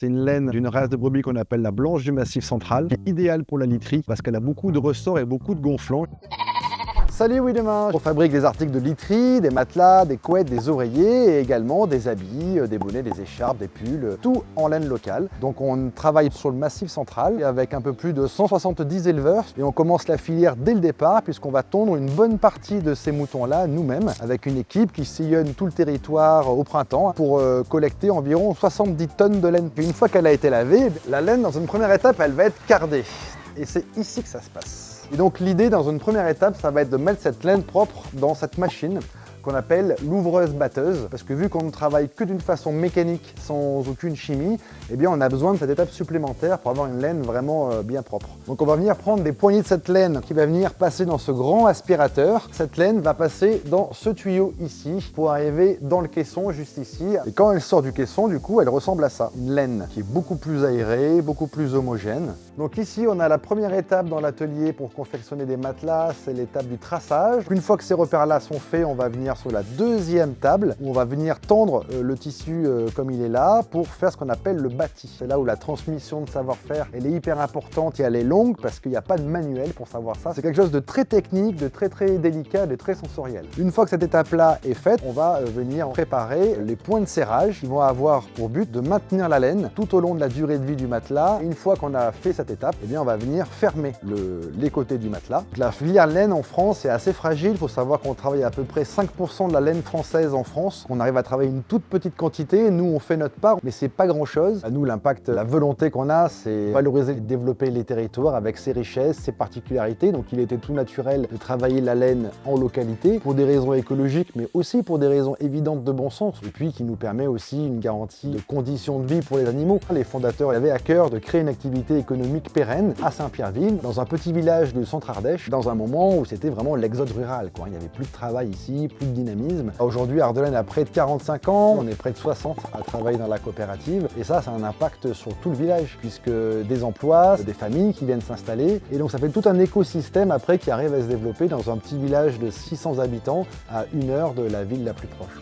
C'est une laine d'une race de brebis qu'on appelle la blanche du Massif central, qui est idéale pour la literie parce qu'elle a beaucoup de ressorts et beaucoup de gonflants. Salut William. On fabrique des articles de literie, des matelas, des couettes, des oreillers et également des habits, des bonnets, des écharpes, des pulls, tout en laine locale. Donc on travaille sur le Massif central avec un peu plus de 170 éleveurs et on commence la filière dès le départ puisqu'on va tondre une bonne partie de ces moutons-là nous-mêmes avec une équipe qui sillonne tout le territoire au printemps pour collecter environ 70 tonnes de laine. Une fois qu'elle a été lavée, la laine dans une première étape elle va être cardée et c'est ici que ça se passe. Et donc l'idée dans une première étape, ça va être de mettre cette laine propre dans cette machine qu'on appelle l'ouvreuse-batteuse, parce que vu qu'on ne travaille que d'une façon mécanique, sans aucune chimie, eh bien on a besoin de cette étape supplémentaire pour avoir une laine vraiment bien propre. Donc on va venir prendre des poignées de cette laine qui va venir passer dans ce grand aspirateur. Cette laine va passer dans ce tuyau ici pour arriver dans le caisson juste ici. Et quand elle sort du caisson, du coup, elle ressemble à ça. Une laine qui est beaucoup plus aérée, beaucoup plus homogène. Donc ici, on a la première étape dans l'atelier pour confectionner des matelas, c'est l'étape du traçage. Une fois que ces repères-là sont faits, on va venir sur la deuxième table où on va venir tendre le tissu comme il est là pour faire ce qu'on appelle le bâti. C'est là où la transmission de savoir-faire elle est hyper importante et elle est longue parce qu'il n'y a pas de manuel pour savoir ça. C'est quelque chose de très technique, de très délicat, de très sensoriel. Une fois que cette étape-là est faite, on va venir préparer les points de serrage qui vont avoir pour but de maintenir la laine tout au long de la durée de vie du matelas. Une fois qu'on a fait cette étape, eh bien on va venir fermer les côtés du matelas. La filière laine en France est assez fragile. Il faut savoir qu'on travaille à peu près 5% de la laine française en France. On arrive à travailler une toute petite quantité. Nous, on fait notre part, mais c'est pas grand-chose. À nous, l'impact, la volonté qu'on a, c'est valoriser et développer les territoires avec ses richesses, ses particularités. Donc, il était tout naturel de travailler la laine en localité pour des raisons écologiques, mais aussi pour des raisons évidentes de bon sens. Et puis, qui nous permet aussi une garantie de conditions de vie pour les animaux. Les fondateurs avaient à cœur de créer une activité économique pérenne à Saint-Pierreville, dans un petit village de Centre-Ardèche, dans un moment où c'était vraiment l'exode rural, quoi. Il n'y avait plus de travail ici, plus de dynamisme. Aujourd'hui, Ardelaine a près de 45 ans, on est près de 60 à travailler dans la coopérative. Et ça a un impact sur tout le village, puisque des emplois, des familles qui viennent s'installer. Et donc ça fait tout un écosystème après qui arrive à se développer dans un petit village de 600 habitants à 1 heure de la ville la plus proche.